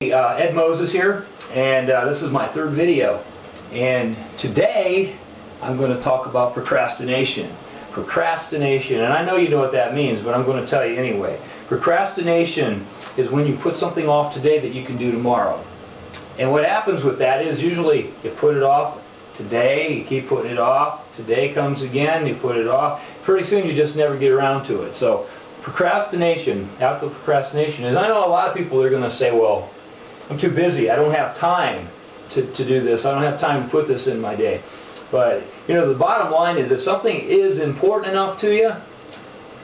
Ed Moses here, and this is my third video, and today I'm going to talk about procrastination. Procrastination, and I know you know what that means, but I'm going to tell you anyway. Procrastination is when you put something off today that you can do tomorrow. And what happens with that is usually you put it off today, you keep putting it off, today comes again, you put it off, pretty soon you just never get around to it. So procrastination, after procrastination is, I know a lot of people are going to say, well, I'm too busy, I don't have time to do this, I don't have time to put this in my day. But, you know, the bottom line is if something is important enough to you,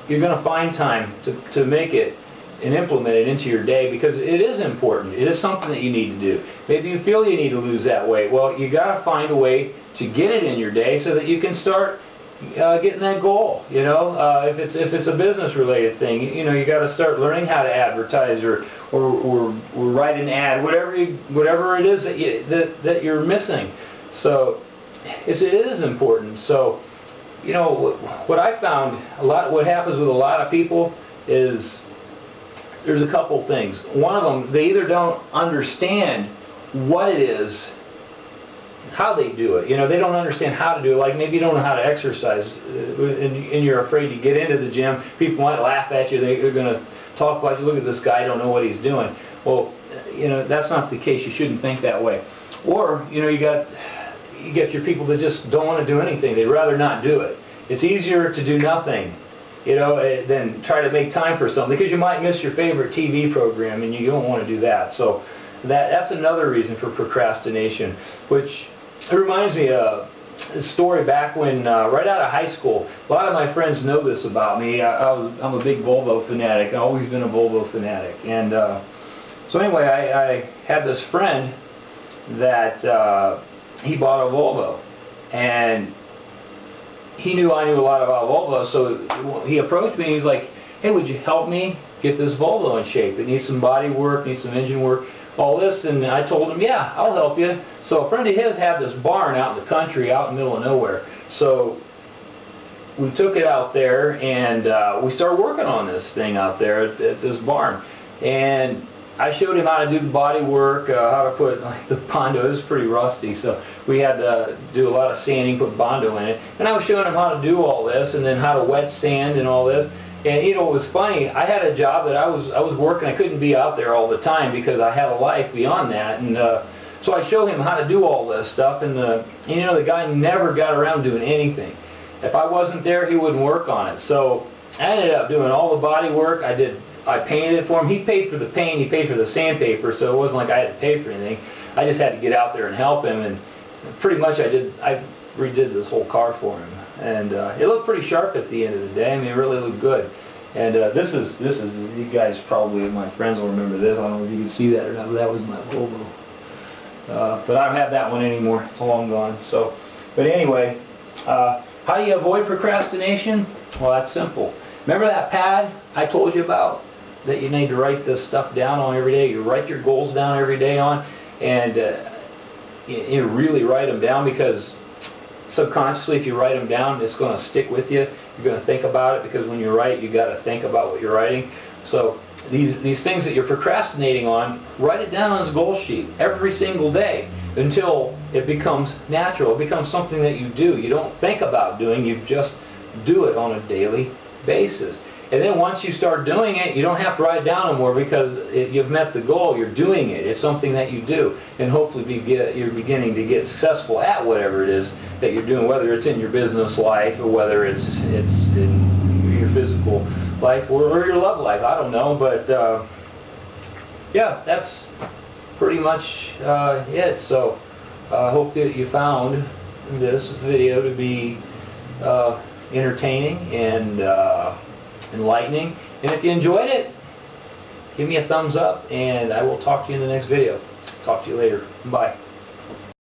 you're going to find time to make it and implement it into your day, because it is important. It is something that you need to do. Maybe you feel you need to lose that weight. Well, you got to find a way to get it in your day so that you can start getting that goal. You know, if it's a business related thing, you know, you got to start learning how to advertise or write an ad, whatever it is that you're missing. So it is important. So, you know, what I found what happens with a lot of people is there's a couple things. One of them, they either don't understand what it is, how they do it. You know, they don't understand how to do it. Like maybe you don't know how to exercise, and you're afraid to get into the gym. People might laugh at you. They're going to talk about you. Look at this guy, don't know what he's doing. Well, you know, that's not the case. You shouldn't think that way. Or, you know, you get your people that just don't want to do anything. They'd rather not do it. It's easier to do nothing, you know, than try to make time for something, because you might miss your favorite TV program and you don't want to do that. So that's another reason for procrastination, which it reminds me of a story back when, right out of high school. A lot of my friends know this about me. I'm a big Volvo fanatic. I've always been a Volvo fanatic. And so anyway, I had this friend that he bought a Volvo, and he knew I knew a lot about Volvo, so he approached me and he's like, hey, would you help me get this Volvo in shape? It needs some body work, needs some engine work, all this. And I told him, yeah, I'll help you. So a friend of his had this barn out in the country, out in the middle of nowhere. So we took it out there and we started working on this thing out there at this barn. And I showed him how to do the body work, how to put the Bondo. It was pretty rusty, so we had to do a lot of sanding, put Bondo in it. And I was showing him how to do all this, and then how to wet sand and all this. And you know, it was funny. I had a job that I was working. I couldn't be out there all the time because I had a life beyond that. And so I showed him how to do all this stuff. And you know, the guy never got around doing anything. If I wasn't there, he wouldn't work on it. So I ended up doing all the body work. I painted it for him. He paid for the paint, he paid for the sandpaper, so it wasn't like I had to pay for anything. I just had to get out there and help him, and pretty much I redid this whole car for him. And it looked pretty sharp at the end of the day. I mean, it really looked good. And this is you guys probably, my friends will remember this. I don't know if you can see that or not, but that was my Volvo. But I don't have that one anymore. It's long gone. So, but anyway, how do you avoid procrastination? Well, that's simple. Remember that pad I told you about that you need to write this stuff down on every day? You write your goals down every day on, and you really write them down, because subconsciously if you write them down, it's going to stick with you. You're going to think about it, because when you write, you got to think about what you're writing. So these things that you're procrastinating on, write it down on this goal sheet every single day until it becomes natural. It becomes something that you do. You don't think about doing, you just do it on a daily basis. And then once you start doing it, you don't have to write it down anymore, because you've met the goal. You're doing it. It's something that you do, and hopefully you're beginning to get successful at whatever it is that you're doing, whether it's in your business life or whether it's in your physical life or your love life. I don't know, but yeah, that's pretty much it. So I hope that you found this video to be entertaining and enlightening, and if you enjoyed it, give me a thumbs up, and I will talk to you in the next video. Talk to you later. Bye.